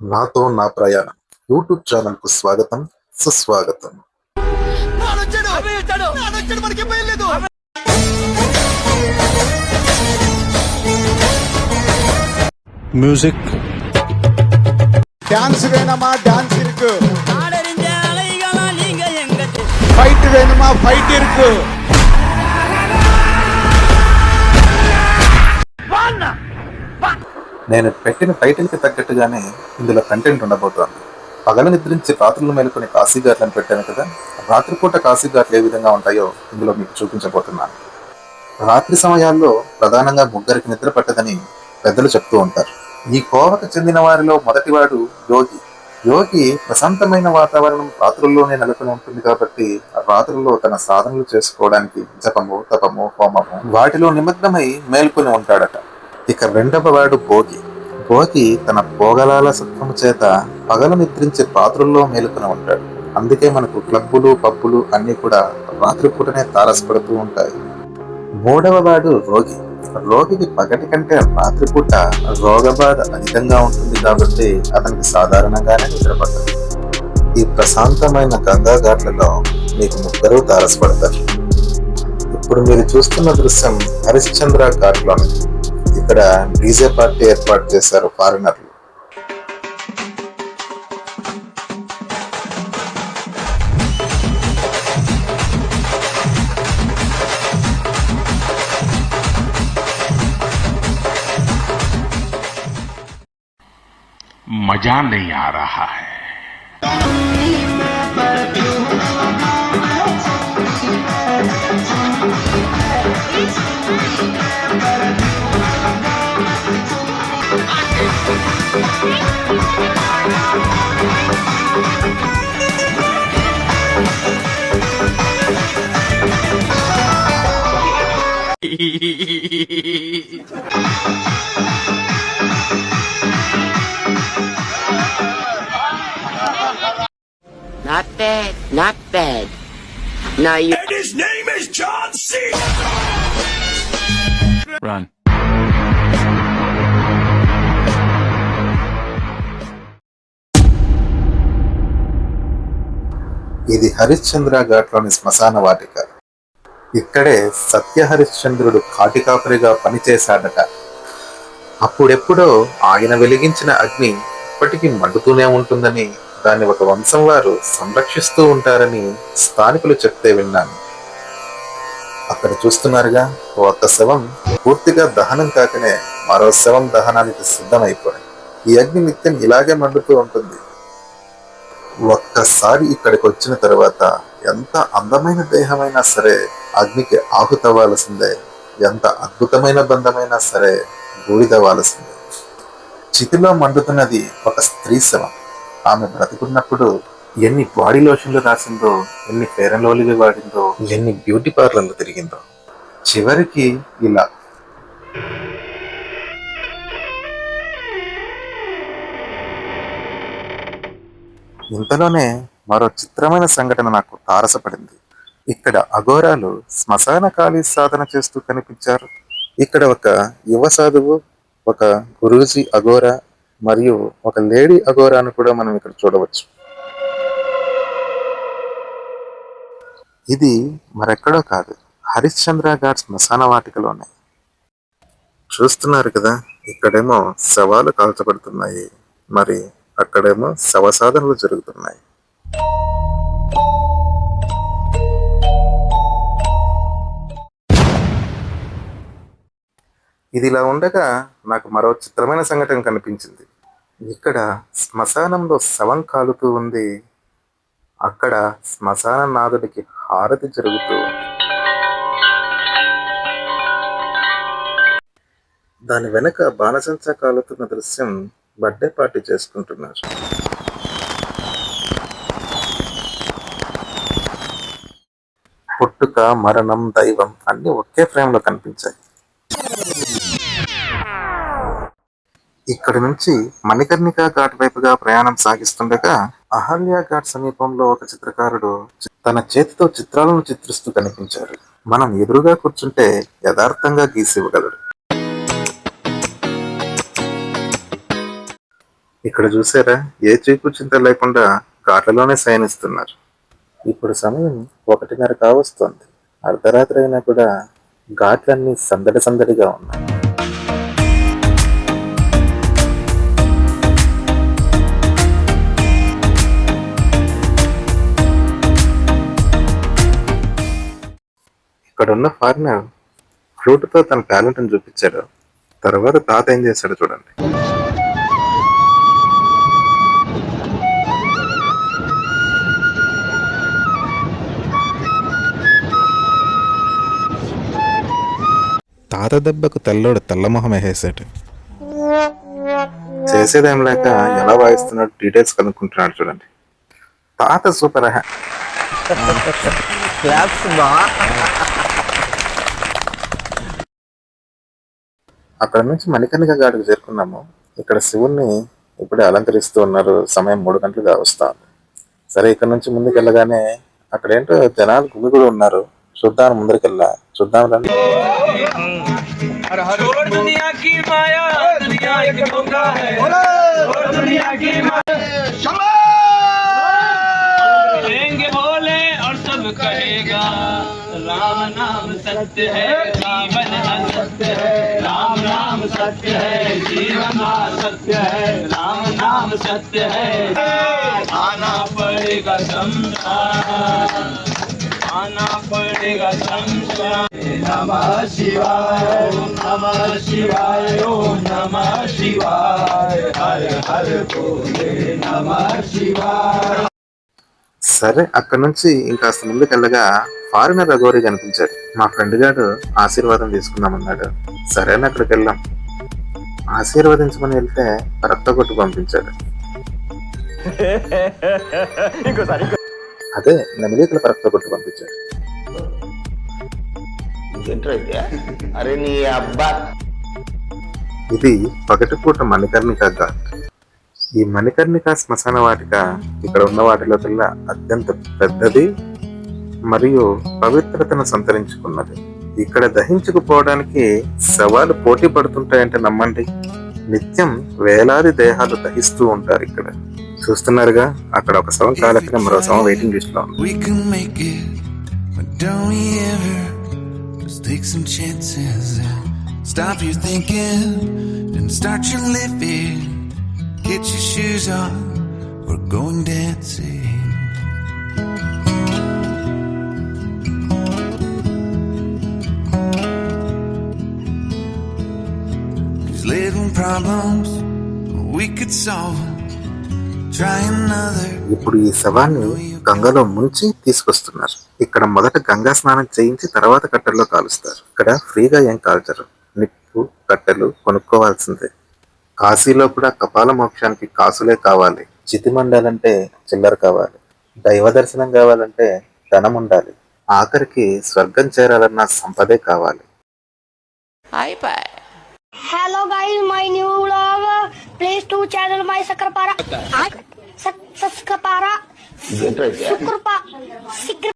నాతో నా ప్రయాణం యూట్యూబ్ ఛానల్ కు స్వాగతం, సుస్వాగతం. మ్యూజిక్ டான்ஸ் வேணுமா டான்ஸ் இருக்கு, ஃபைட் வேணுமா ஃபைட் இருக்கு. నేను పెట్టిన టైటిల్ కి తగ్గట్టుగానే ఇందులో కంటెంట్ ఉండబోతోంది. పగలు నిద్రించి రాత్రులు మేలుకొని కాశీఘాట్లను పెట్టాను కదా, రాత్రిపూట కాశీఘాట్లు ఏ విధంగా ఉంటాయో ఇందులో మీకు చూపించబోతున్నాను. రాత్రి సమయాల్లో ప్రధానంగా ముగ్గురికి నిద్ర పట్టదని పెద్దలు చెప్తూ ఉంటారు. ఈ కోవకు చెందిన వారిలో మొదటివాడు యోగి. యోగి ప్రశాంతమైన వాతావరణం రాత్రుల్లోనే నెలకొని ఉంటుంది కాబట్టి రాత్రుల్లో తన సాధనలు చేసుకోవడానికి జపము, తపము, హోమము వాటిలో నిమగ్నమై మేల్కొని ఉంటాడట. ఇక రెండవ వాడు భోగి. భోగి తన పోగలాల సత్వము చేత పగలు నిద్రించి రాత్రుల్లో మేలుకొని ఉంటాడు. అందుకే మనకు క్లబ్బులు, పబ్బులు అన్ని కూడా రాత్రిపూటనే తారసపడుతూ ఉంటాయి. మూడవ వాడు రోగి. రోగికి పగటి కంటే రాత్రిపూట రోగబాధ అధికంగా ఉంటుంది కాబట్టి అతనికి సాధారణంగానే నిద్రపడతాడు. ఈ ప్రశాంతమైన గంగా ఘాట్లలో మీకు ముగ్గురు తారసపడతారు. ఇప్పుడు మీరు చూస్తున్న దృశ్యం హరిశ్చంద్ర ఘాట్లోని. ఇక్కడ డీజే పార్టీ ఏర్పాటు చేశారు ఫారినర్లు. मजा नहीं आ रहा है। Not bad, not bad. Now you. And his name is John C. Run. ఇది హరిశ్చంద్ర ఘాట్లోని శ్మశాన వాటిక. ఇక్కడే సత్య హరిశ్చంద్రుడు కాటికాపరిగా పనిచేశాడట. అప్పుడెప్పుడో ఆయన వెలిగించిన అగ్ని ఇప్పటికీ మండుతూనే ఉంటుందని, దాన్ని ఒక వంశం వారు సంరక్షిస్తూ ఉంటారని స్థానికులు చెప్తే విన్నాను. అక్కడ చూస్తున్నారుగా, ఒక శవం పూర్తిగా దహనం కాకనే మరో శవం దహనానికి సిద్ధమైపోయింది. ఈ అగ్ని నిత్యం ఇలాగే మండుతూ ఉంటుంది. ఒక్కసారి ఇక్కడికి వచ్చిన తర్వాత ఎంత అందమైన దేహమైనా సరే అగ్నికి ఆహుతవ్వాల్సిందే, ఎంత అద్భుతమైన బంధమైనా సరే బూడిదవ్వాల్సిందే. చితిలో మండుతున్నది ఒక స్త్రీ శవం. ఆమె బ్రతికున్నప్పుడు ఎన్ని బాడీ లోషన్లు రాసిందో, ఎన్ని ఫెయిర్ అండ్ లవ్లీలు వాడిందో, ఎన్ని బ్యూటీ పార్లర్లు తిరిగిందో, చివరికి ఇలా. ఇంతలోనే మరో చిత్రమైన సంఘటన నాకు తారసపడింది. ఇక్కడ అఘోరాలు శ్మశాన ఖాళీ సాధన చేస్తూ కనిపించారు. ఇక్కడ ఒక యువ సాధువు, ఒక గురూజీ అఘోరా మరియు ఒక లేడీ అఘోరాను కూడా మనం ఇక్కడ చూడవచ్చు. ఇది మరెక్కడో కాదు, హరిశ్చంద్ర ఘాట్ శ్మశాన వాటికలోనే. చూస్తున్నారు కదా, ఇక్కడేమో శవాలు కాల్చబడుతున్నాయి, మరి అక్కడేమో శవ సాధనలు జరుగుతున్నాయి. ఇది ఇలా ఉండగా నాకు మరో చిత్రమైన సంఘటన కనిపించింది. ఇక్కడ శ్మశానంలో శవం కాలుతూ ఉంది, అక్కడ శ్మశాన నాథుడికి హారతి జరుగుతూ ఉంది. దాని వెనక బాణసంచా కాలుతున్న దృశ్యం బర్త్డే పార్టీ చేసుకుంటున్నారు. పుట్టుక, మరణం, దైవం అన్ని ఒకే ఫ్రేమ్ లో కనిపించాయి. ఇక్కడి నుంచి మణికర్ణికా ఘాట్ వైపుగా ప్రయాణం సాగిస్తుండగా అహల్య ఘాట్ సమీపంలో ఒక చిత్రకారుడు తన చేతితో చిత్రాలను చిత్రిస్తూ కనిపించారు. మనం ఎదురుగా కూర్చుంటే యథార్థంగా గీసివ్వగలడు. ఇక్కడ చూసారా, ఏ చీకు చింత లేకుండా ఘాట్లలోనే శయనిస్తున్నారు. ఇప్పుడు సమయం 1:30 కావస్తోంది. అర్ధరాత్రి అయినా కూడా ఘాట్లన్నీ సందడి సందడిగా ఉన్నాయి. ఇక్కడున్న ఫారినర్ ఫ్లూట్తో తన టాలెంట్ని చూపించాడు. తర్వాత తాత ఏం చేశాడు చూడండి. తాత దెబ్బకు తెల్లోడు తెల్లమొహం వేసేసాడు. చేసేదేం లేక ఎలా వాయిస్తున్నాడు డీటెయిల్స్ కనుక్కుంటున్నాడు చూడండి. తాత సూపర్. అక్కడ నుంచి మణికర్ణిక ఘాటుకు చేరుకున్నాము. ఇక్కడ శివుణ్ణి ఇప్పుడే అలంకరిస్తూ ఉన్నారు. సమయం 3 గంటలుగా వస్తుంది. సరే, ఇక్కడ నుంచి ముందుకు వెళ్ళగానే అక్కడ ఏంటో జనాలు గుమి కూడా ఉన్నారు. చూద్దాం, ముందరికెళ్ళా చూద్దాం రండి. राम नाम सत्य है जीवन असत्य है राम नाम सत्य है जीवन असत्य है राम नाम सत्य है आना पड़ेगा संसार आना पड़ेगा संसार नमः शिवाय ओम नमः शिवाय ओम नमः शिवाय हर हर भोले नमः शिवाय. సరే, అక్కడ నుంచి ఇంకాస్త ముందుకెళ్ళగా ఫారినర్ అఘోరి కనిపించాడు. మా ఫ్రెండ్ గారు ఆశీర్వాదం తీసుకుందామన్నాడు. సరే అని అక్కడికి వెళ్ళాం. ఆశీర్వదించమని వెళ్తే రక్త కొట్టు పంపించాడు. అదే నెమిలీకుల రక్త కొట్టు పంపించాడు. అరే నీ అబ్బా. ఇది పగటిపూట మణికర్ణిక ఘాట్. ఈ మణికర్ణిక శ్మశాన వాటిక ఇక్కడ ఉన్న వాటిలో కల్లా అత్యంత పెద్దది మరియు పవిత్రతను సంతరించుకున్నది. ఇక్కడ దహించుకుపోవడానికి శవాలు పోటీ పడుతుంటాయంటే నమ్మండి. నిత్యం వేలాది దేహాలు దహిస్తూ ఉంటారు ఇక్కడ. చూస్తున్నారుగా, అక్కడ ఒక శవం కాలెక్కిన మరో శవం వెయిటింగ్ లిస్ట్ లో ఉంది. We can make it, but don't we ever just take some chances and stop your thinking and start your living. Get your shoes on, we're going dancing. These little problems we could solve. Try another. ఇప్పుడు ఈ శవాన్ని గంగలో ముంచి తీసుకొస్తున్నారు. ఇక్కడ మొదట గంగా స్నానం చేయించి తర్వాత కట్టెల్లో కాలుస్తారు. ఇక్కడ ఫ్రీగా ఏం కాల్చరు. నిప్పు కట్టెలు కొనుక్కోవాల్సిందే. కాశీలో కూడా కపాల మోక్షానికి కాసులే కావాలి. చితి మండాలంటే చిల్లర కావాలి. దైవ దర్శనం కావాలంటే ధనం ఉండాలి. ఆఖరికి స్వర్గం చేరాలన్న సంపదే కావాలి. Hello guys, my new vlog. Please to channel my Sakrapara. Sakrapara.